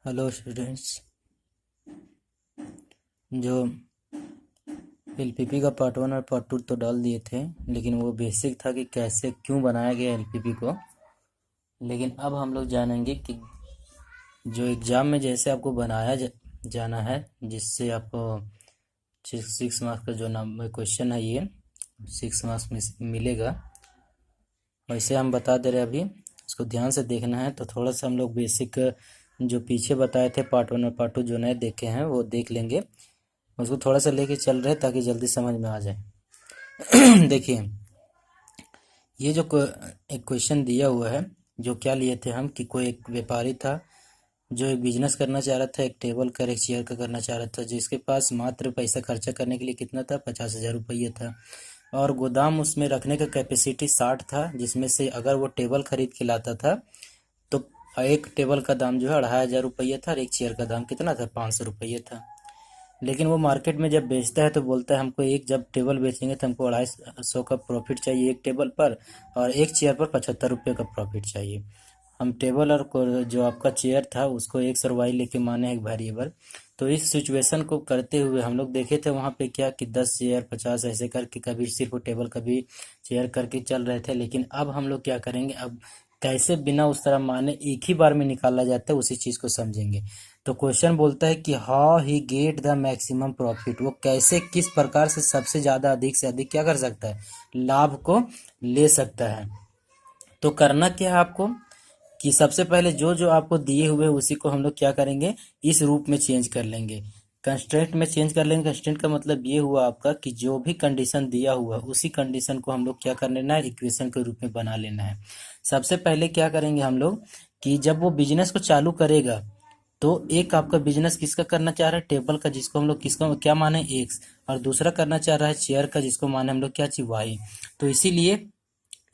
Hello students. जो LPP का part 1 और पार्ट 2 तो डाल दिए थे, लेकिन वो बेसिक था कि कैसे क्यों बनाया गया एलपीपी को। लेकिन अब हम लोग जानेंगे कि जो एग्ज़ाम में जैसे आपको जाना है, जिससे आपको 6 मार्क्स का जो नाम क्वेश्चन है, ये 6 मार्क्स में मिलेगा। वैसे हम बता दे रहे अभी, इसको ध्यान से देखना है। तो थोड़ा सा हम लोग बेसिक जो पीछे बताए थे पार्ट 1 और पार्ट 2 जो नए देखे हैं वो देख लेंगे। उसको थोड़ा सा लेके चल रहे ताकि जल्दी समझ में आ जाए। देखिए, ये जो एक क्वेश्चन दिया हुआ है, जो क्या लिए थे हम कि कोई एक व्यापारी था जो एक बिजनेस करना चाह रहा था, एक टेबल का एक चेयर का करना चाह रहा था, जिसके पास मात्र पैसा खर्चा करने के लिए कितना था, 50,000 रुपये था। और गोदाम उसमें रखने का कैपेसिटी 60 था, जिसमें से अगर वो टेबल खरीद के लाता था तो एक टेबल का दाम जो है 2,500 रुपये था और एक चेयर का दाम कितना था, 500 रुपये था। लेकिन वो मार्केट में जब बेचता है तो बोलता है हमको एक जब टेबल बेचेंगे तो हमको 250 का प्रॉफिट चाहिए एक टेबल पर, और एक चेयर पर 75 रुपये का प्रॉफिट चाहिए। हम टेबल और जो आपका चेयर था उसको एक सरवाई लेके माने एक वेरिएबल। तो इस सिचुएशन को करते हुए हम लोग देखे थे वहाँ पे क्या कि 10 चेयर 50 ऐसे करके, कभी सिर्फ टेबल कभी चेयर करके चल रहे थे। लेकिन अब हम लोग क्या करेंगे, अब कैसे बिना उस तरह माने एक ही बार में निकाला जाता है उसी चीज़ को समझेंगे। तो क्वेश्चन बोलता है कि how he get the maximum profit, वो कैसे किस प्रकार से सबसे ज़्यादा अधिक से अधिक क्या कर सकता है, लाभ को ले सकता है। तो करना क्या है आपको कि सबसे पहले जो जो आपको दिए हुए उसी को हम लोग क्या करेंगे, इस रूप में चेंज कर लेंगे, कंस्ट्रेंट में चेंज कर लेंगे। कंस्ट्रेंट का मतलब ये हुआ आपका कि जो भी कंडीशन दिया हुआ उसी कंडीशन को हम लोग क्या कर लेना है, इक्वेशन के रूप में बना लेना है। सबसे पहले क्या करेंगे हम लोग कि जब वो बिजनेस को चालू करेगा तो एक आपका बिजनेस किसका करना चाह रहा है, टेबल का, जिसको हम लोग किसको क्या माने एक्स, और दूसरा करना चाह रहा है चेयर का, जिसको माने हम लोग क्या चाहिए वाई। तो इसीलिए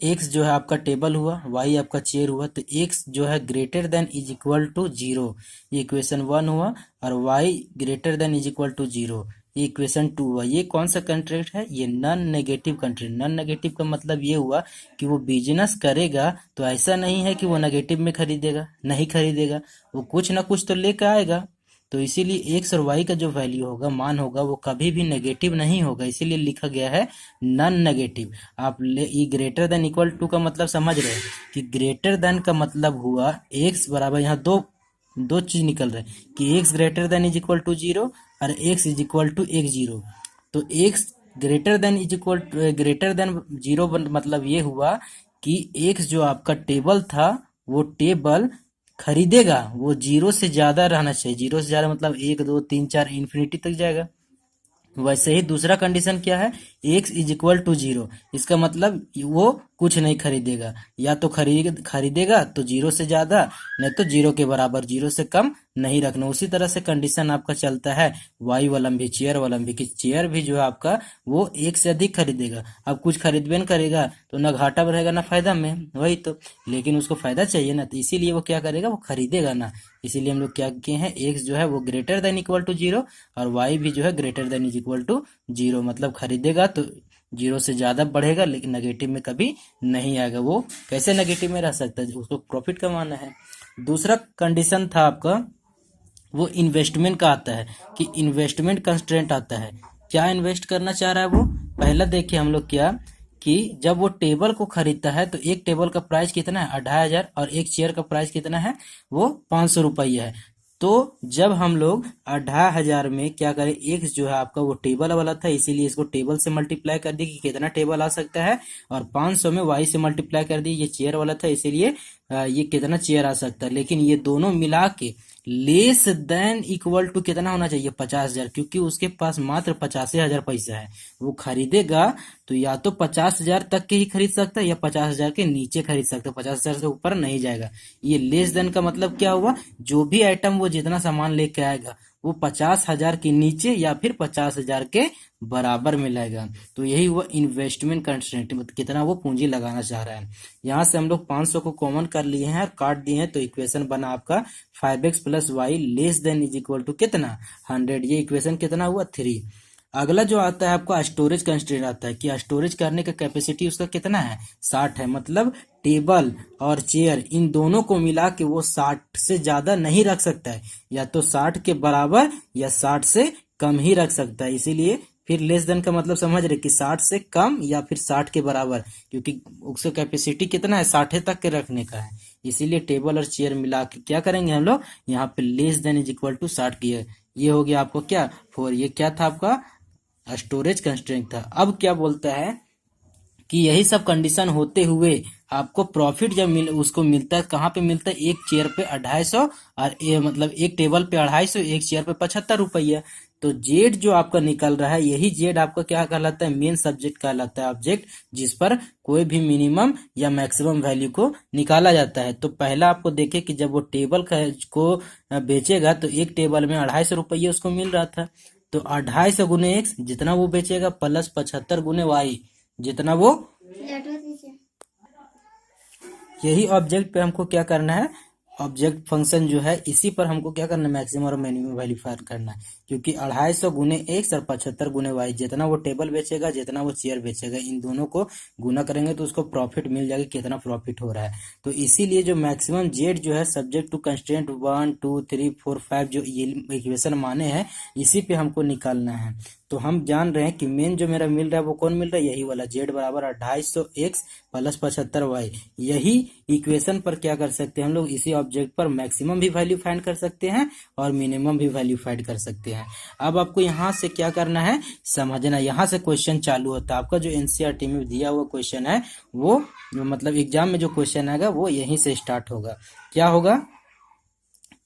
एक्स जो है आपका टेबल हुआ, वाई आपका चेयर हुआ, तो एक्स जो है greater than is equal to zero, ये इक्वेशन 1 हुआ। और Y greater than is equal to zero, ये इक्वेशन 2 हुआ। ये कौन सा कंट्रैक्ट है, ये non negative contract. Non negative का मतलब ये हुआ कि वो बिजनेस करेगा तो ऐसा नहीं है कि वो नेगेटिव में खरीदेगा, नहीं खरीदेगा, वो कुछ ना कुछ तो लेकर आएगा। तो इसीलिए एक्स और वाई का जो वैल्यू होगा, मान होगा, वो कभी भी नेगेटिव नहीं होगा, इसीलिए लिखा गया है नॉन नेगेटिव। आप ये ग्रेटर देन इक्वल टू का मतलब समझ रहे हैं कि ग्रेटर देन का मतलब हुआ एक्स बराबर, यहाँ दो दो चीज निकल रहे हैं कि X greater than is equal to zero और एक्स इज इक्वल टू एक जीरो। तो X greater than is equal to greater than zero मतलब ये हुआ कि एक्स जो आपका टेबल था वो टेबल खरीदेगा, वो जीरो से ज्यादा रहना चाहिए। जीरो से ज्यादा मतलब 1 2 3 4 इन्फिनिटी तक जाएगा। वैसे ही दूसरा कंडीशन क्या है, X is equal to zero, इसका मतलब वो कुछ नहीं खरीदेगा, या तो खरीदेगा तो जीरो से ज्यादा, नहीं तो जीरो के बराबर, जीरो से कम नहीं रखना। उसी तरह से कंडीशन आपका चलता है वाई वाला भी, चेयर वाला भी, कि चेयर भी जो है आपका वो एक से अधिक खरीदेगा। अब कुछ खरीदबे न करेगा तो ना घाटा में रहेगा ना फायदा में, वही तो। लेकिन उसको फायदा चाहिए ना, तो इसीलिए वो क्या करेगा, वो खरीदेगा ना। इसीलिए हम लोग क्या किए हैं, एक्स जो है वो greater than equal to zero और वाई भी जो है greater than is equal to zero, मतलब खरीदेगा तो जीरो से ज्यादा बढ़ेगा, लेकिन नेगेटिव में कभी नहीं आएगा। वो कैसे नेगेटिव में रह सकता है, उसको प्रॉफिट कमाना है। दूसरा कंडीशन था आपका वो इन्वेस्टमेंट का आता है, कि इन्वेस्टमेंट कंस्ट्रेंट आता है। क्या इन्वेस्ट करना चाह रहा है वो, पहला देखिए हम लोग क्या कि जब वो टेबल को खरीदता है तो एक टेबल का प्राइस कितना है, 2,500, और एक चेयर का प्राइस कितना है, वो 500 रुपये है। तो जब हम लोग 2,500 में क्या करें, एक जो है आपका वो टेबल वाला था, इसीलिए इसको टेबल से मल्टीप्लाई कर दी कि कितना टेबल आ सकता है, और 500 में वाई से मल्टीप्लाई कर दी, ये चेयर वाला था, इसीलिए ये कितना चेयर आ सकता है। लेकिन ये दोनों मिला के लेस देन इक्वल टू कितना होना चाहिए, 50,000, क्योंकि उसके पास मात्र 85,000 पैसा है। वो खरीदेगा तो या तो 50,000 तक के ही खरीद सकता है या 50,000 के नीचे खरीद सकता है, 50,000 से ऊपर नहीं जाएगा। ये लेस देन का मतलब क्या हुआ, जो भी आइटम वो जितना सामान लेके आएगा वो 50,000 के नीचे या फिर 50,000 के बराबर में लाएगा। तो यही हुआ इन्वेस्टमेंट कंस्ट्रेंट, मतलब कितना वो पूंजी लगाना चाह रहा है। यहाँ से हम लोग 500 को कॉमन कर लिए हैं और काट दिए हैं, तो इक्वेशन बना आपका 5x plus Y less than is equal to कितना, 100। ये इक्वेशन कितना हुआ, 3। अगला जो आता है आपका स्टोरेज कंस्ट्रेंट आता है कि स्टोरेज करने का कैपेसिटी उसका कितना है, 60 है। मतलब टेबल और चेयर इन दोनों को मिला के वो 60 से ज्यादा नहीं रख सकता है, या तो 60 के बराबर या 60 से कम ही रख सकता है। इसीलिए फिर लेस देन का मतलब समझ रहे कि 60 से कम या फिर 60 के बराबर, क्योंकि उसका कैपेसिटी कितना है, 60 तक के रखने का है। इसीलिए टेबल और चेयर मिला के क्या करेंगे हम लोग, यहाँ पे less than is equal to 60 की है। ये हो गया आपको क्या 4, ये क्या था आपका स्टोरेज कंस्ट्रेंट था। अब क्या बोलता है कि यही सब कंडीशन होते हुए आपको प्रॉफिट जब उसको मिलता है, कहाँ पे मिलता है, एक चेयर पे 250 और मतलब एक टेबल पे 250, एक चेयर पे 75 रुपया। तो जेड जो आपका निकल रहा है, यही जेड आपका क्या कहलाता है, मेन सब्जेक्ट कहलाता है, ऑब्जेक्ट जिस पर कोई भी मिनिमम या मैक्सिमम वैल्यू को निकाला जाता है। तो पहला आपको देखे कि जब वो टेबल को बेचेगा तो एक टेबल में 250 रुपये उसको मिल रहा था। तो 250 गुने एक्स जितना वो बेचेगा प्लस 75 गुने वाई जितना वो, यही ऑब्जेक्ट पे हमको क्या करना है, ऑब्जेक्ट फंक्शन जो है इसी पर हमको क्या करना है, मैक्सिमम और मिनिमम वैल्यू फाइंड करना है। क्योंकि 250 गुने एक्स और 75 गुने वाई, जितना वो टेबल बेचेगा जितना वो चेयर बेचेगा, इन दोनों को गुना करेंगे तो उसको प्रॉफिट मिल जाएगा, कितना प्रॉफिट हो रहा है। तो इसीलिए जो मैक्सिमम जेड जो है सब्जेक्ट टू कंस्ट्रेंट 1 2 3 4 5 जो ये इक्वेशन माने हैं, इसी पे हमको निकालना है। तो हम जान रहे हैं कि मेन जो मेरा मिल रहा है वो कौन मिल रहा है, यही वाला जेड बराबर 250 एक्स प्लस 75 वाई। यही इक्वेशन पर क्या कर सकते हैं हम लोग, इसी ऑब्जेक्ट पर मैक्सिमम भी वैल्यू फाइंड कर सकते हैं और मिनिमम भी वैल्यू फाइंड कर सकते हैं। अब आपको यहाँ से क्या करना है, समझना। यहाँ से क्वेश्चन चालू होता है आपका, जो एनसीईआरटी में दिया हुआ क्वेश्चन है वो, मतलब एग्जाम में जो क्वेश्चन आएगा वो यहीं से स्टार्ट होगा। क्या होगा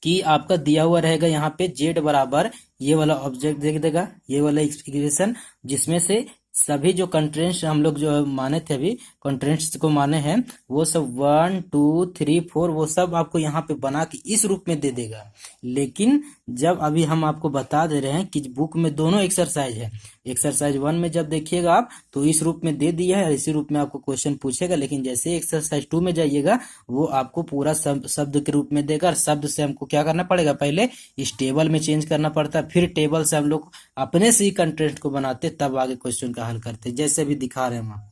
कि आपका दिया हुआ रहेगा यहाँ पे जेड बराबर, ये वाला ऑब्जेक्ट देख देगा, ये वाला इक्वेशन जिसमें से सभी जो कंट्रेंट्स हम लोग जो माने थे अभी, कंट्रेंट्स को माने हैं, वो सब 1 2 3 4 वो सब आपको यहाँ पे बना के इस रूप में दे देगा। लेकिन जब अभी हम आपको बता दे रहे हैं कि बुक में दोनों एक्सरसाइज है, एक्सरसाइज 1 में जब देखिएगा आप तो इस रूप में दे दिया है, इसी रूप में आपको क्वेश्चन पूछेगा। लेकिन जैसे एक्सरसाइज 2 में जाइएगा वो आपको पूरा शब्द के रूप में देगा, और शब्द से हमको क्या करना पड़ेगा, पहले इस टेबल में चेंज करना पड़ता है, फिर टेबल से हम लोग अपने से ही कंटेंट को बनाते, तब आगे क्वेश्चन का हल करते, जैसे अभी दिखा रहे हैं हम।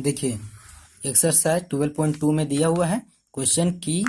देखिए एक्सरसाइज 12.2 में दिया हुआ है क्वेश्चन की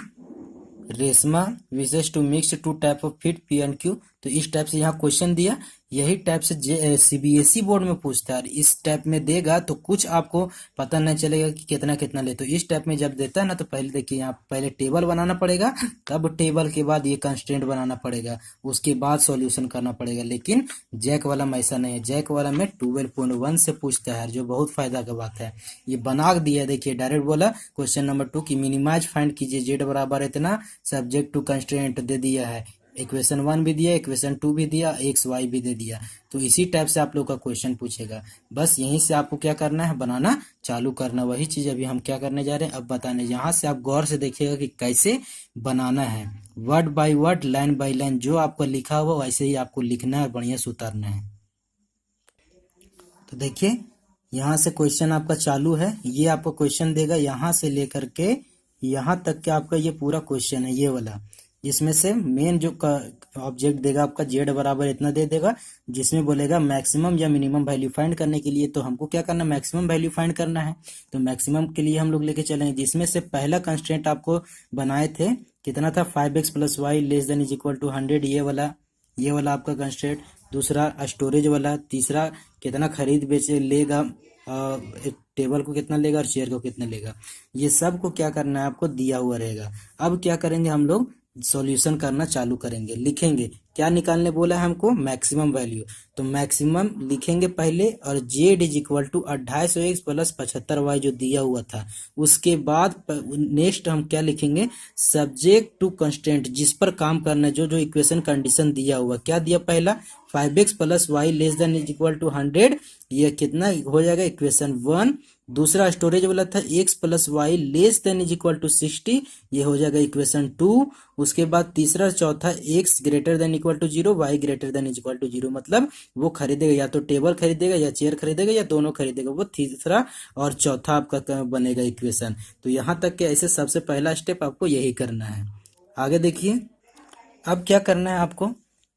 रेशमा विशेष to mix two type of feed P and Q. तो इस टाइप से यहाँ क्वेश्चन दिया, यही टाइप से सीबीएसई बोर्ड में पूछता है। इस टाइप में देगा तो कुछ आपको पता नहीं चलेगा कि कितना कितना ले। तो इस टाइप में जब देता है ना, तो पहले देखिए यहाँ पहले टेबल बनाना पड़ेगा, तब टेबल के बाद ये कंस्ट्रेंट बनाना पड़ेगा, उसके बाद सॉल्यूशन करना पड़ेगा। लेकिन जैक वाला में ऐसा नहीं है, जैक वाला में 12.1 से पूछता है, जो बहुत फायदा का बात है। ये बना दिया, देखिए डायरेक्ट बोला क्वेश्चन नंबर 2 की मिनिमाइज फाइंड कीजिए जेड बराबर इतना, सब्जेक्ट टू कंस्ट्रेंट दे दिया है, इक्वेशन 1 भी दिया, इक्वेशन 2 भी दिया, एक्स वाई भी दे दिया। तो इसी टाइप से आप लोग का क्वेश्चन पूछेगा, बस यहीं से आपको क्या करना है, बनाना चालू करना। वही चीज अभी हम क्या करने जा रहे हैं, अब बताने। यहाँ से आप गौर से देखिएगा कि कैसे बनाना है, word by word, line by line, जो आपका लिखा हुआ वैसे ही आपको लिखना है और बढ़िया से उतारना है। तो देखिए यहाँ से क्वेश्चन आपका चालू है, ये आपको क्वेश्चन देगा यहाँ से लेकर के यहाँ तक के आपका ये पूरा क्वेश्चन है, ये वाला, जिसमें से मेन जो ऑब्जेक्ट देगा आपका जेड बराबर इतना दे देगा, जिसमें बोलेगा मैक्सिमम या मिनिमम वैल्यू फाइंड करने के लिए। तो हमको क्या करना, मैक्सिमम वैल्यू फाइंड करना है। तो मैक्सिमम के लिए हम लोग लेके चलेंगे, जिसमें से पहला कंस्ट्रेंट आपको बनाए थे कितना था, 5x plus Y less than is equal to 100, ये वाला आपका कंस्ट्रेंट। दूसरा स्टोरेज वाला, तीसरा कितना खरीद बेचे लेगा, एक टेबल को कितना लेगा और चेयर को कितना लेगा। ये सब को क्या करना है, आपको दिया हुआ रहेगा। अब क्या करेंगे हम लोग, सॉल्यूशन करना चालू करेंगे, लिखेंगे क्या निकालने बोला है हमको, मैक्सिमम वैल्यू। तो मैक्सिमम लिखेंगे पहले, और Z is equal to 250x plus 75y जो दिया हुआ था। उसके बाद नेक्स्ट हम क्या लिखेंगे, सब्जेक्ट टू कंस्ट्रेंट, जिस पर काम करना है, जो जो इक्वेशन कंडीशन दिया हुआ, क्या दिया पहला 5x plus Y less than is equal to 100, ये कितना हो जाएगा इक्वेशन 1। दूसरा स्टोरेज वाला था x plus Y less than is equal to 60, ये हो जाएगा इक्वेशन 2। उसके बाद तीसरा चौथा x greater than equal to 0, y greater than is equal to 0, मतलब वो खरीदेगा, या तो टेबल खरीदेगा या चेयर खरीदेगा या दोनों खरीदेगा, वो तीसरा और चौथा आपका बनेगा इक्वेशन। तो यहाँ तक के ऐसे सबसे पहला स्टेप आपको यही करना है। आगे देखिए अब क्या करना है आपको,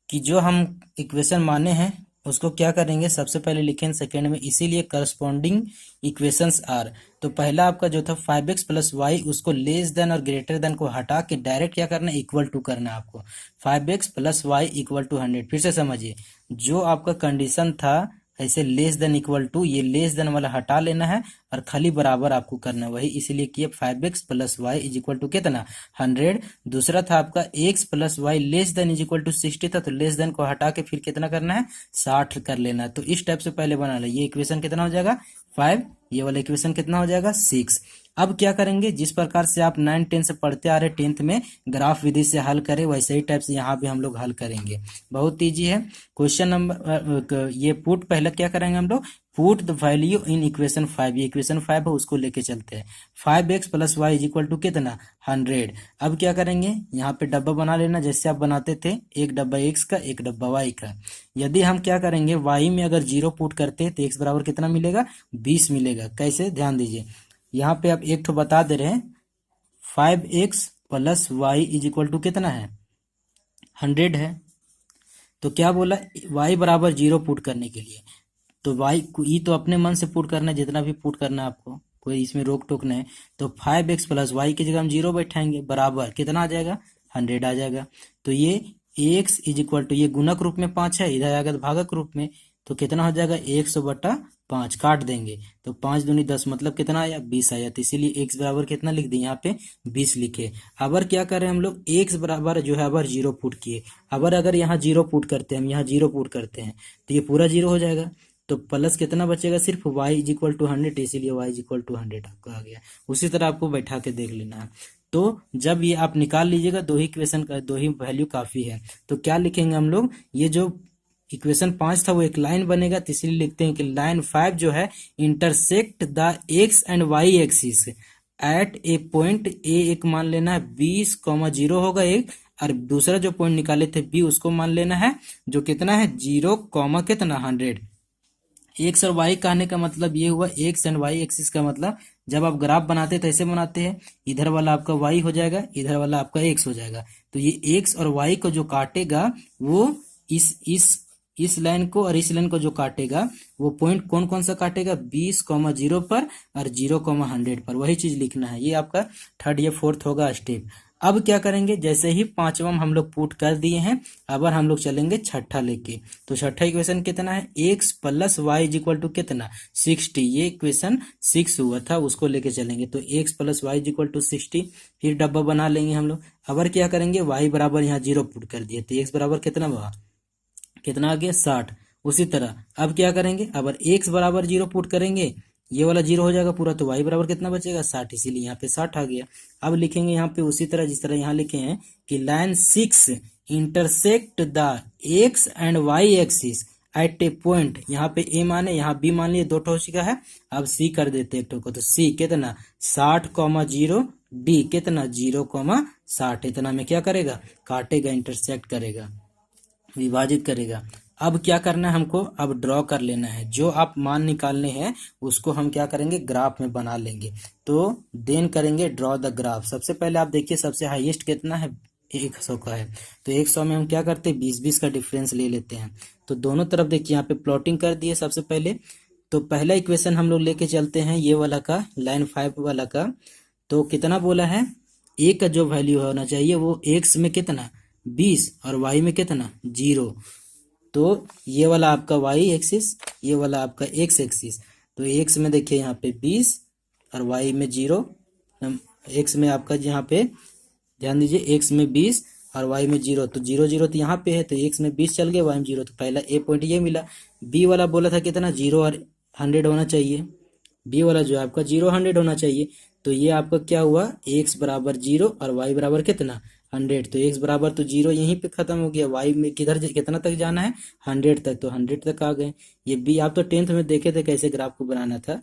कि जो हम इक्वेशन माने हैं उसको क्या करेंगे, सबसे पहले लिखेंगे सेकेंड में, इसीलिए करस्पॉन्डिंग इक्वेशंस आर। तो पहला आपका जो था 5x प्लस वाई, उसको लेस देन और ग्रेटर देन को हटा के डायरेक्ट क्या करना है, इक्वल टू करना है आपको। 5x plus Y equal to 100। फिर से समझिए, जो आपका कंडीशन था ऐसे लेस देन इक्वल टू, ये लेस देन वाला हटा लेना है और खाली बराबर आपको करना है, वही इसीलिए किए 5x plus Y is equal to कितना, 100। दूसरा था आपका x plus Y less than is equal to 60 था, तो लेस देन को हटा के फिर कितना करना है, 60 कर लेना है। तो इस टाइप से पहले बना ले, ये इक्वेशन कितना हो जाएगा 5, ये वाला इक्वेशन कितना हो जाएगा 6। अब क्या करेंगे, जिस प्रकार से आप 9 10 से पढ़ते आ रहे 10th में ग्राफ विधि से हल करें, वैसे ही टाइप से यहाँ भी हम लोग हल करेंगे, बहुत ईजी है। क्वेश्चन नंबर ये पुट, पहले क्या करेंगे हम लोग, put the value in equation 5, ये इक्वेशन 5 है उसको लेके चलते हैं। 5x plus Y is equal to कितना 100। अब क्या करेंगे, यहाँ पे डब्बा बना लेना जैसे आप बनाते थे, एक डब्बा x का एक डब्बा y का। यदि हम क्या करेंगे, y में अगर 0 पुट करते हैं तो x बराबर कितना मिलेगा, 20 मिलेगा। कैसे, ध्यान दीजिए, यहाँ पे आप एक तो बता दे रहे हैं 5x plus Y is equal to कितना है 100 है। तो क्या बोला, y बराबर 0 पुट करने के लिए, तो y को ई तो अपने मन से पुट करना है, जितना भी पुट करना है आपको, कोई इसमें रोक टोक नहीं है। तो 5x प्लस वाई की जगह हम 0 बैठाएंगे, बराबर कितना आ जाएगा 100 आ जाएगा। तो ये x इज इक्वल टू, ये गुणक रूप में 5 है, इधर आएगा तो भागक रूप में, तो कितना हो जाएगा 100/5, काट देंगे तो 5 दूनी 10, मतलब कितना आया 20 आया। तो इसीलिए x बराबर कितना लिख दिए यहाँ पे 20 लिखे। अबर क्या कर रहे हैं हम लोग, x बराबर जो है अबर 0 पुट किए। अगर यहाँ 0 पुट करते हैं, हम यहाँ 0 पुट करते हैं तो ये पूरा 0 हो जाएगा। तो प्लस कितना बचेगा, सिर्फ y इज इक्वल टू 100, इसीलिए y इज इक्वल टू 100 आपका आ गया। उसी तरह आपको बैठा के देख लेना है। तो जब ये आप निकाल लीजिएगा, दो ही इक्वेशन का दो ही वैल्यू काफी है। तो क्या लिखेंगे हम लोग, ये जो इक्वेशन 5 था वो एक लाइन बनेगा, तो इसलिए लिखते हैं कि लाइन 5 जो है intersect the x and y axis at A point A, एक मान लेना है 20,0 होगा एक, और दूसरा जो पॉइंट निकाले थे b उसको मान लेना है जो कितना है 0, कितना 100। एक्स और वाई कहने का मतलब ये हुआ, एक्स एंड वाई एक्सिस का मतलब जब आप ग्राफ बनाते हैं तो ऐसे बनाते हैं, इधर वाला आपका वाई हो जाएगा, इधर वाला आपका एक्स हो जाएगा। तो ये एक्स और वाई को जो काटेगा वो इस लाइन को और इस लाइन को जो काटेगा वो पॉइंट कौन कौन सा काटेगा, 20,0 पर और 0,100 पर, वही चीज लिखना है। ये आपका थर्ड या फोर्थ होगा स्टेप। अब क्या करेंगे, जैसे ही पांचवा हम लोग पुट कर दिए हैं, अब हम लोग चलेंगे छठा लेके। तो छठा इक्वेशन कितना है, x plus Y is equal to कितना 60, ये इक्वेशन 6 हुआ था, उसको लेके चलेंगे। तो x plus Y is equal to 60, फिर डब्बा बना लेंगे हम लोग। अब क्या करेंगे, y बराबर यहाँ 0 पुट कर दिए, तो x बराबर कितना हुआ, कितना आ गया 60। उसी तरह अब क्या करेंगे, अब x बराबर 0 पुट करेंगे, ये वाला 0 हो जाएगा पूरा, तो y बराबर कितना बचेगा 60, इसीलिए यहाँ पे 60 आ गया। अब लिखेंगे यहाँ पे उसी तरह जिस तरह यहाँ लिखे हैं कि line 6 intersect the x and y axis at A point, यहाँ पे a माने यहाँ b मान लिए, दो ठोसी का है। अब c कर देते एक को, तो c कितना 60,0, d कितना 0,60, इतना में क्या करेगा, काटेगा, इंटरसेक्ट करेगा, विभाजित करेगा। अब क्या करना है हमको, अब ड्रॉ कर लेना है, जो आप मान निकालने हैं उसको हम क्या करेंगे ग्राफ में बना लेंगे। तो देन करेंगे ड्रॉ द ग्राफ। सबसे पहले आप देखिए सबसे हाईएस्ट कितना है 100 का है, तो 100 में हम क्या करते हैं 20-20 का डिफरेंस ले लेते हैं। तो दोनों तरफ देखिए यहाँ पे प्लॉटिंग कर दिए सबसे पहले। तो पहला इक्वेशन हम लोग लेके चलते हैं ये वाला का, लाइन 5 वाला का। तो कितना बोला है, ए का जो वैल्यू होना चाहिए वो एक्स में कितना 20 और वाई में कितना 0। तो ये वाला आपका वाई एक्सिस, ये वाला आपका एक्स एक्सिस। तो एक्स में देखिए यहाँ पे 20 और वाई में 0, एक्स में आपका यहाँ पे ध्यान दीजिए, एक्स में 20 और वाई में 0, तो 0 0 तो यहाँ पे है, तो एक्स में 20 चल गया, वाई में 0, तो पहला ए पॉइंट ये मिला। बी वाला बोला था कितना 0 और 100 होना चाहिए, बी वाला जो है आपका 0 100 होना चाहिए। तो ये आपका क्या हुआ, एक्स बराबर 0 और वाई बराबर कितना 100। तो एक्स बराबर तो 0 यहीं पे खत्म हो गया, वाई में किधर कितना तक जाना है 100 तक, तो 100 तक आ गए। ये बी आप तो 10th में देखे थे कैसे ग्राफ को बनाना था।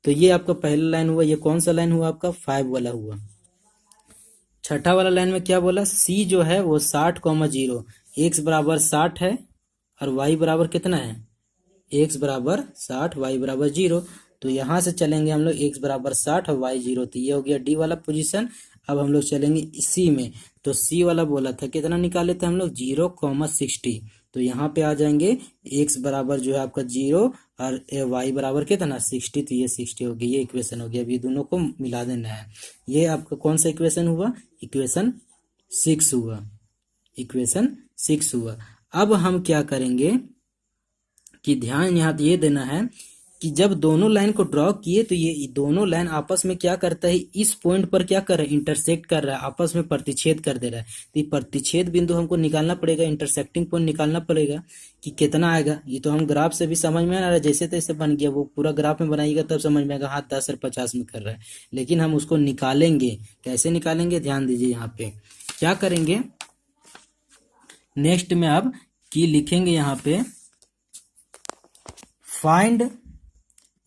तो ये आपका पहला लाइन हुआ, ये कौन सा लाइन हुआ आपका 5 वाला हुआ। छठा वाला लाइन में क्या बोला, सी जो है वो 60,0, एक्स बराबर 60 है और वाई बराबर कितना है, एक्स बराबर 60 वाई बराबर 0। तो यहाँ से चलेंगे हम लोग एक्स बराबर 60 और वाई 0, तो ये हो गया डी वाला पोजीशन। अब हम लोग चलेंगे सी में। तो सी वाला बोला था कितना निकाले थे हम लोग 0,60, तो यहाँ पे आ जाएंगे x बराबर जो है आपका 0 और y बराबर कितना 60, तो ये 60 हो गया। ये इक्वेशन हो गया। अब ये दोनों को मिला देना है। ये आपका कौन सा इक्वेशन हुआ, इक्वेशन 6 हुआ, इक्वेशन 6 हुआ। अब हम क्या करेंगे कि ध्यान यहाँ ये देना है कि जब दोनों लाइन को ड्रॉ किए तो ये दोनों लाइन आपस में क्या करता है, इस पॉइंट पर क्या कर रहा है, इंटरसेक्ट कर रहा है, आपस में प्रतिच्छेद कर दे रहा है। तो ये प्रतिच्छेद बिंदु हमको निकालना पड़ेगा, इंटरसेक्टिंग पॉइंट निकालना पड़ेगा कि कितना आएगा। ये तो हम ग्राफ से भी समझ में आ रहा है, जैसे तैसे बन गया, वो पूरा ग्राफ में बनाइएगा तब समझ में आएगा, हाँ 10 और 50 में कर रहा है। लेकिन हम उसको निकालेंगे, कैसे निकालेंगे ध्यान दीजिए। यहाँ पे क्या करेंगे, नेक्स्ट में अब की लिखेंगे यहाँ पे find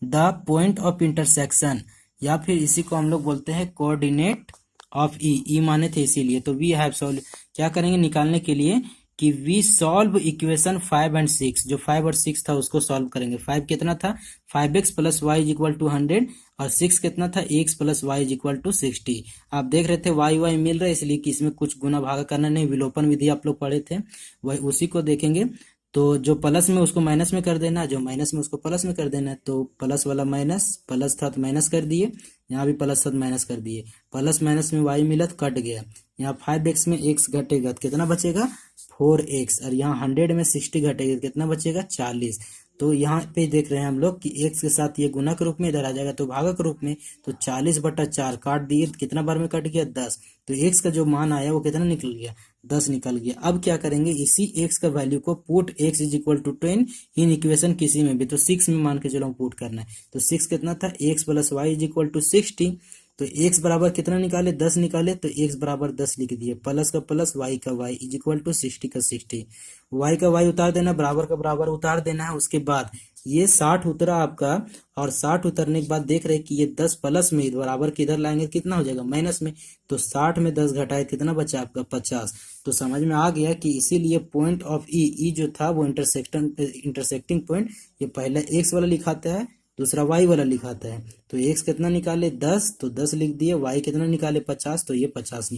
the point of intersection, या फिर इसी को हम लोग बोलते हैं कोऑर्डिनेट ऑफ ई माने थे इसीलिए। तो वी हैव सॉल्व, क्या करेंगे निकालने के लिए कि वी सॉल्व इक्वेशन 5 एंड 6, जो 5 और 6 था उसको सॉल्व करेंगे। 5 कितना था, 5x plus Y is equal to 100, और 6 कितना था, x plus Y is equal to 60। आप देख रहे थे वाई वाई मिल रहा है, इसलिए कि इसमें कुछ गुना भागा करना नहीं, विलोपन विधि आप लोग पढ़े थे, वही उसी को देखेंगे। तो जो प्लस में उसको माइनस में कर देना, जो माइनस में उसको प्लस में कर देना है। तो प्लस वाला माइनस, प्लस था तो माइनस कर दिए, यहाँ भी प्लस था तो माइनस कर दिए। प्लस माइनस में वाई मिला तो कट गया। यहाँ 5x में x घटेगा तो कितना बचेगा 4x, और यहाँ 100 में 60 घटेगा तो कितना बचेगा 40। तो यहाँ पे देख रहे हैं हम लोग कि x के साथ ये गुना के रूप में इधर आ जाएगा तो भागक रूप में, तो 40/4 काट दिए तो कितना बार में कट गया 10। तो x का जो मान आया वो कितना निकल गया 10 निकल गया। अब क्या करेंगे, इसी x का वैल्यू को put x is equal to 10 in equation किसी में भी, तो 6 में मान के चलो हम पुट करना है। तो 6 कितना था, x plus Y is equal to 60। तो x बराबर कितना निकाले 10 निकाले, तो x बराबर 10 लिख दिए, प्लस का प्लस y का y इज इक्वल टू 60 का 60, y का y उतार देना, बराबर का बराबर उतार देना है। उसके बाद ये 60 उतरा आपका, और 60 उतरने के बाद देख रहे कि ये 10 प्लस में बराबर किधर लाएंगे कितना हो जाएगा माइनस में, तो 60 में 10 घटाए कितना बचा आपका 50। तो समझ में आ गया कि इसीलिए पॉइंट ऑफ ई जो था वो इंटरसेक्टिंग पॉइंट, ये पहला x वाला लिखाता है, दूसरा y वाला लिखाता है। तो x कितना निकाले 10, तो 10 लिख दिए, y कितना निकाले 50, तो ये 50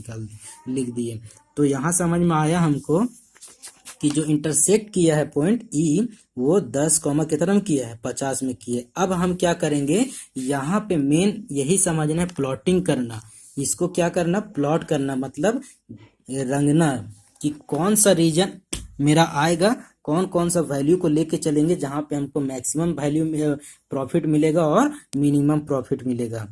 लिख दिए। तो यहाँ समझ में आया हमको कि जो इंटरसेक्ट किया है पॉइंट ई वो 10 कॉमा कितना में किया है 50 में किया है। अब हम क्या करेंगे, यहाँ पे मेन यही समझना है, प्लॉटिंग करना। इसको क्या करना, प्लॉट करना, मतलब रंगना कि कौन सा रीजन मेरा आएगा, कौन कौन सा वैल्यू को लेके चलेंगे जहां पे हमको मैक्सिमम वैल्यू प्रॉफिट मिलेगा और मिनिमम प्रॉफिट मिलेगा।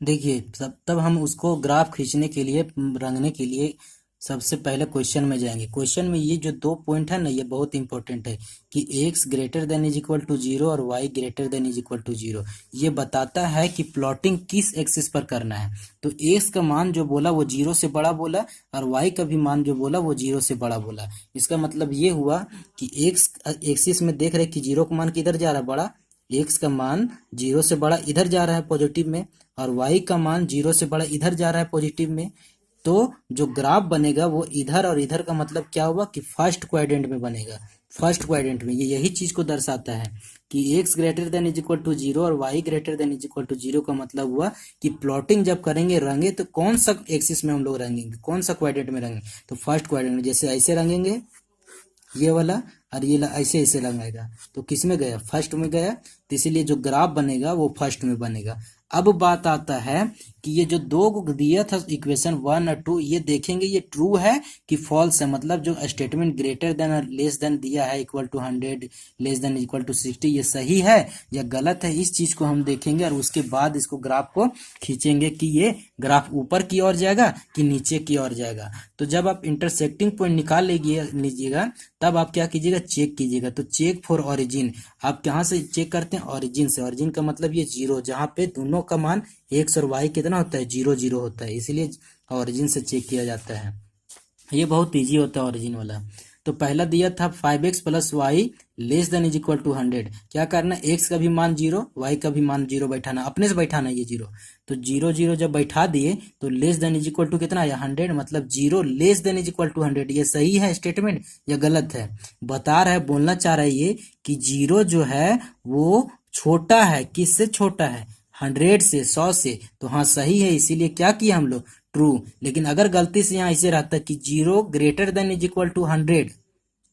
देखिए तब हम उसको ग्राफ खींचने के लिए, रंगने के लिए सबसे पहले क्वेश्चन में जाएंगे। क्वेश्चन में ये जो 2 पॉइंट है ना, ये बहुत इंपॉर्टेंट है कि x greater than is equal to 0 और y greater than is equal to 0। ये बताता है कि प्लॉटिंग किस एक्सिस पर करना है। तो x का मान जो बोला वो 0 से बड़ा बोला, और y का भी मान जो बोला वो 0 से बड़ा बोला। इसका मतलब ये हुआ कि x एक्सिस में देख रहे कि 0 का मान किधर जा रहा है बड़ा, x का मान 0 से बड़ा इधर जा रहा है पॉजिटिव में, और y का मान 0 से बड़ा इधर जा रहा है पॉजिटिव में। तो जो ग्राफ बनेगा वो इधर और इधर का मतलब क्या हुआ कि फर्स्ट क्वाड्रेंट में बनेगा। फर्स्ट क्वाड्रेंट में ये यही चीज को दर्शाता है कि x greater than is equal to 0 और y greater than is equal to 0 का मतलब हुआ कि प्लॉटिंग जब करेंगे रंगे तो कौन सा एक्सिस में हम लोग रंगेंगे, कौन सा क्वाड्रेंट में रंगेंगे, तो फर्स्ट क्वाड्रेंट में। जैसे ऐसे रंगेंगे ये वाला, और ये ऐसे ऐसे रंगेगा, तो किस में गया, फर्स्ट में गया। तो इसीलिए जो ग्राफ बनेगा वो फर्स्ट में बनेगा। अब बात आता है कि ये जो दो को दिया था इक्वेशन 1 और 2, ये देखेंगे ये ट्रू है कि फॉल्स है, मतलब जो स्टेटमेंट ग्रेटर देन और लेस देन दिया है equal to 100 less than equal to 60, ये सही है या गलत है, इस चीज को हम देखेंगे। और उसके बाद इसको ग्राफ को खींचेंगे कि ये ग्राफ ऊपर की ओर जाएगा कि नीचे की ओर जाएगा। तो जब आप इंटरसेक्टिंग पॉइंट निकाल लीजिएगा तब आप क्या कीजिएगा, चेक कीजिएगा। तो चेक फॉर ओरिजिन, आप कहाँ से चेक करते हैं, ओरिजिन से। ओरिजिन का मतलब ये 0, जहाँ पे दोनों का मान x और y कितना होता है 0 0 होता है, इसलिए ओरिजिन से चेक किया जाता है। ये बहुत इजी होता है ओरिजिन वाला। तो पहला दिया था 5x plus Y less than is equal to 100। क्या करना, x का भी मान 0 y का भी मान 0 बैठाना, अपने से बैठाना ये 0। तो 0 0 जब बैठा दिए तो less than is equal to कितना आया 100, मतलब 0 less than is equal to 100। ये सही है स्टेटमेंट या गलत है, बता रहा है, बोलना चाह रहा है ये कि 0 जो है वो छोटा है, किससे छोटा है 100 से, 100 से। तो हाँ सही है, इसीलिए क्या किया हम लोग, ट्रू। लेकिन अगर गलती से यहाँ ऐसे रहता कि 0 greater than is equal to 100,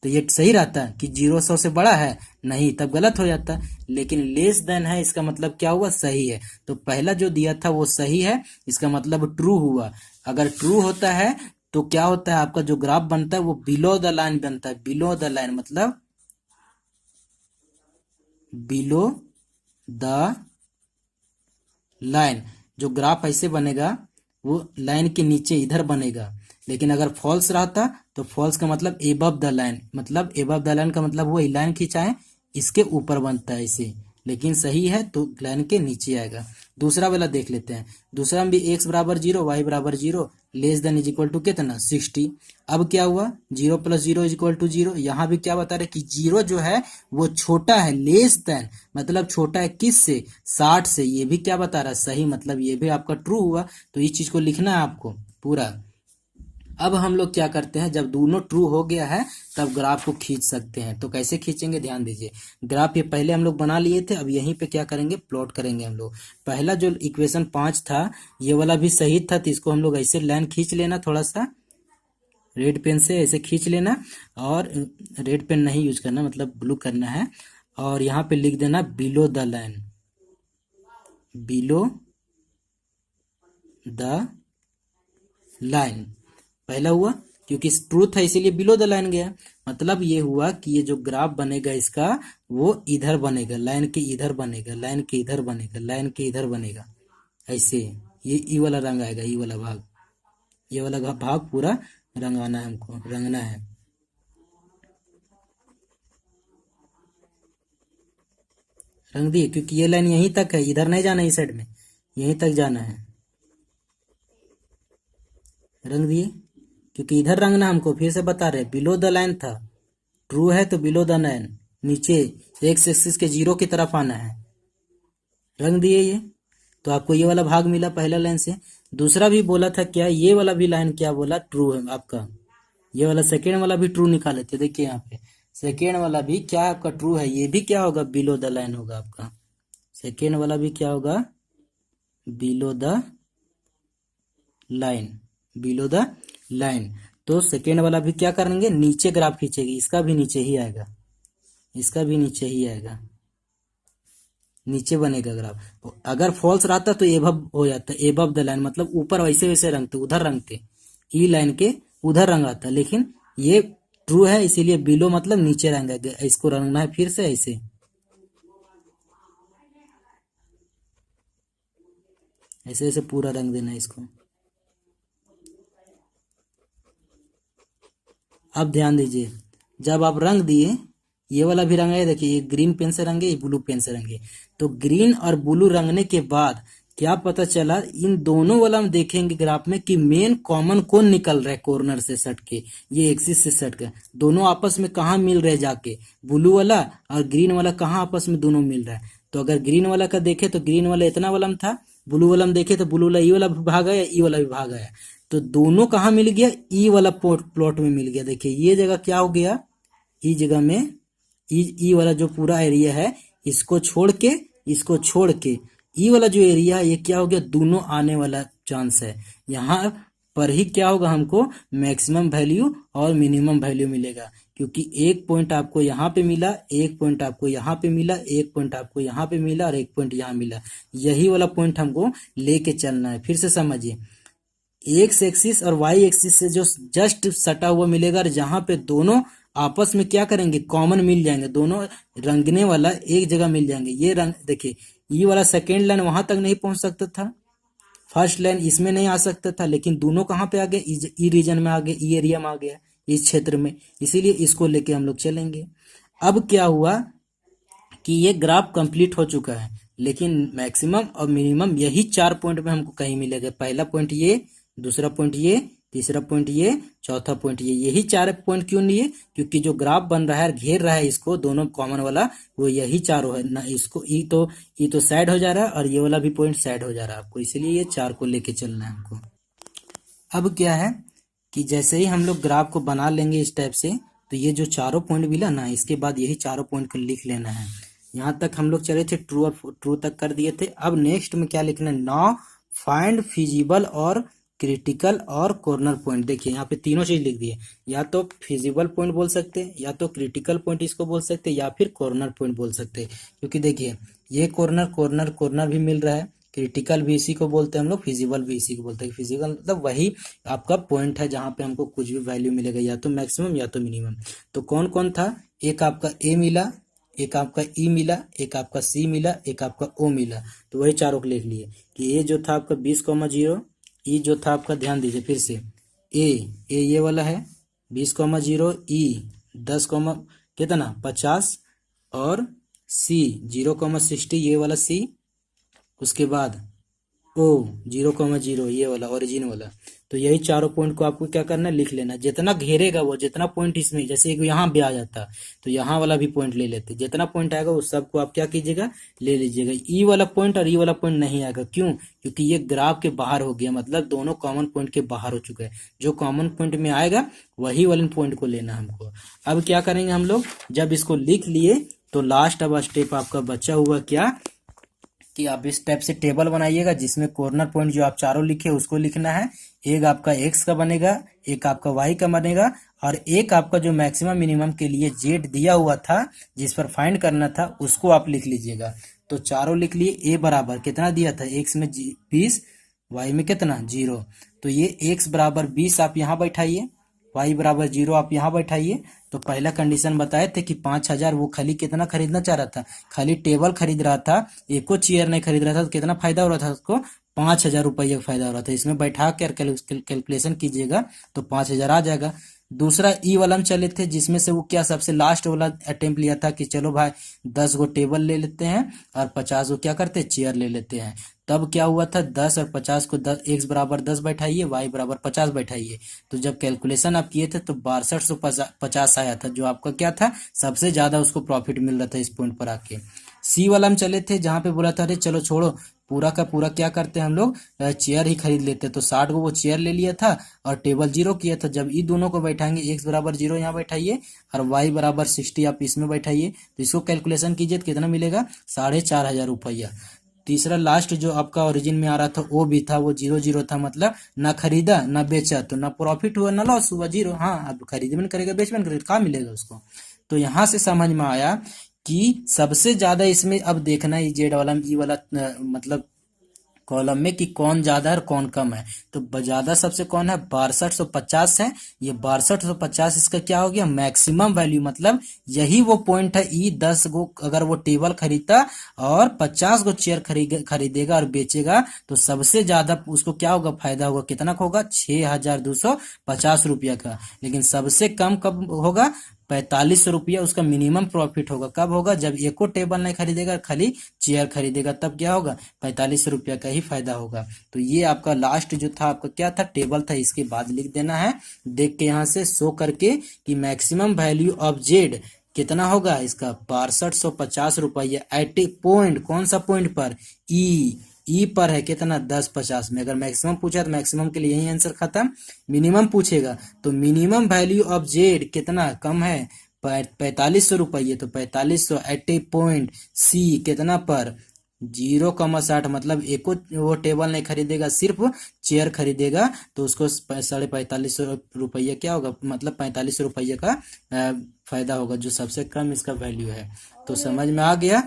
तो ये सही रहता है कि 0 100 से बड़ा है, नहीं, तब गलत हो जाता। लेकिन लेस देन है, इसका मतलब क्या हुआ, सही है। तो पहला जो दिया था वो सही है, इसका मतलब ट्रू हुआ। अगर ट्रू होता है तो क्या होता है, आपका जो ग्राफ बनता है वो बिलो द लाइन बनता है। बिलो द लाइन मतलब बिलो द लाइन, जो ग्राफ ऐसे बनेगा वो लाइन के नीचे इधर बनेगा। लेकिन अगर फॉल्स रहता तो फॉल्स का मतलब एबव द लाइन, मतलब एबव द लाइन का मतलब वो लाइन खिंचाए इसके ऊपर बनता है इसे, लेकिन सही है तो लाइन के नीचे आएगा। दूसरा वाला देख लेते हैं। दूसरा में भी x बराबर 0 y बराबर 0 less than is equal to कितना 60। अब क्या हुआ 0 प्लस 0 इज इक्वल टू 0। यहाँ भी क्या बता रहे कि 0 जो है वो छोटा है, लेस देन मतलब छोटा है किस से, 60 से। ये भी क्या बता रहा है, सही, मतलब ये भी आपका ट्रू हुआ। तो इस चीज को लिखना है आपको पूरा। अब हम लोग क्या करते हैं, जब दोनों ट्रू हो गया है तब ग्राफ को खींच सकते हैं। तो कैसे खींचेंगे, ध्यान दीजिए। ग्राफ ये पहले हम लोग बना लिए थे, अब यहीं पे क्या करेंगे, प्लॉट करेंगे हम लोग। पहला जो इक्वेशन 5 था ये वाला भी सही था, तो इसको हम लोग ऐसे लाइन खींच लेना, थोड़ा सा रेड पेन से ऐसे खींच लेना। और रेड पेन नहीं यूज करना, मतलब ब्लू करना है। और यहाँ पे लिख देना below the line, below the line. पहला हुआ क्योंकि ट्रूथ है इसीलिए बिलो द लाइन गया। मतलब ये हुआ कि ये जो ग्राफ बनेगा इसका वो इधर बनेगा, लाइन के इधर बनेगा, लाइन के इधर बनेगा, लाइन के इधर बनेगा ऐसे। ये ई वाला रंग आएगा, ई वाला भाग, ये वाला भाग पूरा रंगाना है, हमको रंगना है। रंग दिए, क्योंकि ये लाइन यहीं तक है, इधर नहीं जाना है, इस साइड में यहीं तक जाना है। रंग दिए, क्योंकि इधर रंगना हमको, फिर से बता रहे बिलो द लाइन था, ट्रू है तो बिलो द लाइन, नीचे एक्स एक्सिस के 0 की तरफ आना है। रंग दिए ये, तो आपको ये वाला भाग मिला पहला लाइन से। दूसरा भी बोला था क्या, ये वाला भी लाइन क्या बोला, ट्रू है आपका। ये वाला सेकेंड वाला भी ट्रू निकाले थे, देखिए यहाँ पे सेकेंड वाला भी क्या आपका ट्रू है, ये भी क्या होगा, बिलो द लाइन होगा आपका। सेकेंड वाला भी क्या होगा, below the line, below the line. तो सेकेंड वाला भी क्या करेंगे, नीचे ग्राफ खींचेगी, इसका भी नीचे ही आएगा, इसका भी नीचे ही आएगा, नीचे बनेगा ग्राफ। अगर फॉल्स रहता तो एबव हो जाता, एबव द लाइन मतलब ऊपर वैसे वैसे रंगते, उधर रंगते, ई लाइन के उधर रंगाता। लेकिन ये ट्रू है इसीलिए बिलो मतलब नीचे रंगा, इसको रंगना है फिर से ऐसे, ऐसे ऐसे पूरा रंग देना है इसको। अब ध्यान दीजिए, जब आप रंग दिए, ये वाला भी रंगा है, देखिए ये ग्रीन पेन से रंगे, ये ब्लू पेन से रंगे। तो ग्रीन और ब्लू रंगने के बाद क्या पता चला, इन दोनों वाला हम देखेंगे ग्राफ में कि मेन कॉमन कौन निकल रहा है कॉर्नर से सट के, ये एक्सिस से सट के दोनों आपस में कहाँ मिल रहे जाके, ब्लू वाला और ग्रीन वाला कहाँ आपस में दोनों मिल रहा है। तो अगर ग्रीन वाला का देखे तो ग्रीन वाला इतना वाला में था, ब्लू वाला में देखे तो ब्लू वाला ई वाला भाग आया, ई वाला भी भाग आया। तो दोनों कहाँ मिल गया, ई वाला प्लॉट में मिल गया। देखिए ये जगह क्या हो गया, ई जगह में ई वाला जो पूरा एरिया है इसको छोड़ के, इसको छोड़ के ई वाला जो एरिया है ये क्या हो गया, दोनों आने वाला चांस है। यहाँ पर ही क्या होगा, हमको मैक्सिमम वैल्यू और मिनिमम वैल्यू मिलेगा। क्योंकि एक पॉइंट आपको यहाँ पे मिला, एक पॉइंट आपको यहाँ पे मिला, एक पॉइंट आपको यहाँ पे मिला और एक पॉइंट यहाँ मिला। यही वाला पॉइंट हमको लेके चलना है। फिर से समझिए, एक्स एक्सिस और वाई एक्सिस से जो जस्ट सटा हुआ मिलेगा, और जहां पे दोनों आपस में क्या करेंगे, कॉमन मिल जाएंगे, दोनों रंगने वाला एक जगह मिल जाएंगे। ये रंग देखिए, ये वाला सेकेंड लाइन वहां तक नहीं पहुंच सकता था, फर्स्ट लाइन इसमें नहीं आ सकता था, लेकिन दोनों कहाँ पे आ गए, ई रीजन में आ गए, ई एरिया में आ गया, इस क्षेत्र में। इसीलिए इसको लेके हम लोग चलेंगे। अब क्या हुआ कि ये ग्राफ कंप्लीट हो चुका है, लेकिन मैक्सिमम और मिनिमम यही 4 पॉइंट में हमको कहीं मिलेगा। पहला पॉइंट ये, दूसरा पॉइंट ये, तीसरा पॉइंट ये, चौथा पॉइंट ये। यही 4 पॉइंट क्यों लिए, क्योंकि जो ग्राफ बन रहा है घेर रहा है इसको, दोनों कॉमन वाला, वो यही चारों है ना। इसको ई तो साइड हो जा रहा है और ये वाला भी पॉइंट साइड हो जा रहा है आपको, इसलिए ये 4 को लेके चलना है हमको। अब क्या है कि जैसे ही हम लोग ग्राफ को बना लेंगे इस टाइप से, तो ये जो चारों पॉइंट मिला ना, इसके बाद यही चारों पॉइंट को लिख लेना है। यहाँ तक हम लोग चले थे, ट्रू तक कर दिए थे। अब नेक्स्ट में क्या लिखना है, नाउ फाइंड फिजिबल और क्रिटिकल और कॉर्नर पॉइंट। देखिए यहाँ पे तीनों चीज लिख दी है, या तो फिजिबल पॉइंट बोल सकते हैं, या तो क्रिटिकल पॉइंट इसको बोल सकते हैं, या फिर कॉर्नर पॉइंट बोल सकते हैं। क्योंकि देखिए ये कॉर्नर कॉर्नर कॉर्नर भी मिल रहा है, क्रिटिकल भी इसी को बोलते हैं हम लोग, फिजिबल भी इसी को बोलते हैं। फिजिकल मतलब वही आपका पॉइंट है जहाँ पे हमको कुछ भी वैल्यू मिलेगा, या तो मैक्सिमम या तो मिनिमम। तो कौन कौन था, एक आपका ए मिला, एक आपका ई मिला, एक आपका सी मिला, एक आपका ओ मिला। तो वही चारों को लिख लिए कि ए जो था आपका 20,0, ई जो था आपका, ध्यान दीजिए फिर से, ए ये वाला है 20,0, ई 10, कितना 50, और सी 0,60 ये वाला सी, उसके बाद ओ 0,0 ये वाला ओरिजिन वाला। तो यही चारों पॉइंट को आपको क्या करना है, लिख लेना। जितना घेरेगा वो, जितना पॉइंट इसमें, जैसे एक यहाँ भी आ जाता तो यहाँ वाला भी पॉइंट ले लेते, जितना पॉइंट आएगा उस सबको आप क्या कीजिएगा, ले लीजिएगा। ई वाला पॉइंट और ई वाला पॉइंट नहीं आएगा, क्यों, क्योंकि ये ग्राफ के बाहर हो गया, मतलब दोनों कॉमन पॉइंट के बाहर हो चुके हैं। जो कॉमन पॉइंट में आएगा वही वाले पॉइंट को लेना हमको। अब क्या करेंगे हम लोग, जब इसको लिख लिए तो लास्ट अब स्टेप आपका बचा हुआ क्या, कि आप इस टाइप से टेबल बनाइएगा जिसमें कॉर्नर पॉइंट जो आप चारों लिखे उसको लिखना है। एक आपका एक्स का बनेगा, एक आपका वाई का बनेगा, और एक आपका जो मैक्सिमम मिनिमम के लिए जेड दिया हुआ था जिस पर फाइंड करना था उसको आप लिख लीजिएगा। तो चारों लिख लिए। ए बराबर कितना दिया था, एक्स में 20, वाई में कितना 0। तो ये एक्स बराबर 20 आप यहाँ बैठाइए, वाई बराबर 0 आप यहाँ बैठाइए। तो पहला कंडीशन बताए थे कि 5,000, वो खाली कितना खरीदना चाह रहा था, खाली टेबल खरीद रहा था, एको चेयर नहीं खरीद रहा था। तो कितना फायदा हो रहा था उसको, 5,000 रुपये का फायदा हो रहा था। इसमें बैठा कर कैलकुलेशन कीजिएगा तो 5,000 आ जाएगा। दूसरा ई वाला में चले थे, जिसमें से वो क्या सबसे लास्ट वाला अटेम्प्ट लिया था कि चलो भाई 10 गो टेबल ले लेते हैं और 50 गो क्या करते हैं, चेयर ले लेते हैं। तब क्या हुआ था, 10 और 50 को 10, एक्स बराबर 10 बैठाइए, वाई बराबर 50 बैठाइए। तो जब कैलकुलेशन आप किए थे तो 6250 आया था, जो आपका क्या था, सबसे ज्यादा उसको प्रॉफिट मिल रहा था इस पॉइंट पर आके। सी वाला में चले थे, जहां पे बोला था अरे चलो छोड़ो, पूरा का पूरा क्या करते हैं हम लोग, चेयर ही खरीद लेते। तो 60 को वो चेयर ले लिया था और टेबल 0 किया था। जब ये दोनों को बैठाएंगे, एक्स बराबर 0 यहाँ बैठाइए और वाई बराबर 60 आप इसमें बैठाइए, तो इसको कैलकुलेशन कीजिए तो कितना मिलेगा, 4,500 रुपया। तीसरा लास्ट जो आपका ओरिजिन में आ रहा था वो भी था, वो 0 था, मतलब ना खरीदा ना बेचा, तो ना प्रॉफिट हुआ ना लॉस हुआ, 0। हाँ, अब खरीद में करेगा, बेच में करेगा, कहाँ मिलेगा उसको। तो यहाँ से समझ में आया कि सबसे ज्यादा इसमें अब देखना है जेड वाला ई वाला मतलब कॉलम में कि कौन ज्यादा है और कौन कम है। तो ज्यादा सबसे कौन है, 6250 है। ये 6250 इसका क्या हो गया, मैक्सिमम वैल्यू, मतलब यही वो पॉइंट है। ई 10 गो अगर वो टेबल खरीदता और 50 गो चेयर खरीदेगा और बेचेगा तो सबसे ज्यादा उसको क्या होगा, फायदा होगा। कितना का होगा, 6,250 रुपया का। लेकिन सबसे कम कब होगा, 45 रुपया उसका मिनिमम प्रॉफिट होगा। कब होगा, जब एको टेबल नहीं खरीदेगा, खाली चेयर खरीदेगा, तब क्या होगा, 45 रुपया का ही फायदा होगा। तो ये आपका लास्ट जो था, आपका क्या था, टेबल था। इसके बाद लिख देना है, देख के यहाँ से शो करके कि मैक्सिमम वैल्यू ऑफ जेड कितना होगा इसका, 6250 रुपया एट ए पॉइंट। कौन सा पॉइंट पर, ई पर है कितना, 1050 में। अगर मैक्सिमम पूछा तो मैक्सिमम के लिए यही आंसर खत्म। मिनिमम पूछेगा तो मिनिमम वैल्यू ऑफ जेड कितना कम है, 4500 रुपये। तो 4500 एट ए पॉइंट सी कितना पर, 0,60, मतलब एको वो टेबल नहीं खरीदेगा, सिर्फ चेयर खरीदेगा, तो उसको 4550 रुपया क्या होगा, मतलब 4500 रुपये का फायदा होगा, जो सबसे कम इसका वैल्यू है। तो समझ में आ गया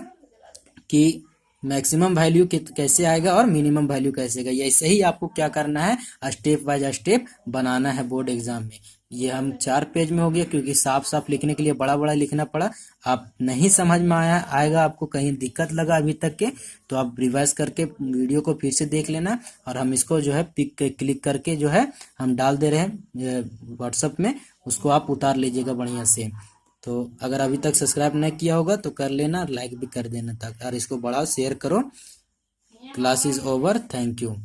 कि मैक्सिमम वैल्यू कैसे आएगा और मिनिमम वैल्यू कैसे आएगा। ऐसे ही आपको क्या करना है, स्टेप बाय स्टेप बनाना है बोर्ड एग्जाम में। ये हम 4 पेज में हो गया, क्योंकि साफ साफ लिखने के लिए बड़ा बड़ा लिखना पड़ा। आप नहीं समझ में आएगा, आपको कहीं दिक्कत लगा अभी तक के, तो आप रिवाइज करके वीडियो को फिर से देख लेना। और हम इसको जो है पिक क्लिक करके जो है हम डाल दे रहे हैं व्हाट्सएप में, उसको आप उतार लीजिएगा बढ़िया से। तो अगर अभी तक सब्सक्राइब नहीं किया होगा तो कर लेना, लाइक भी कर देना, ताकि और इसको बढ़ाओ, शेयर करो। Class is over, thank you.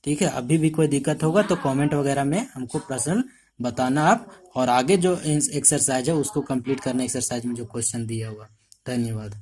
ठीक है, अभी भी कोई दिक्कत होगा तो कमेंट वगैरह में हमको पर्सनल बताना आप। और आगे जो एक्सरसाइज है उसको कंप्लीट करना, एक्सरसाइज में जो क्वेश्चन दिया होगा। धन्यवाद।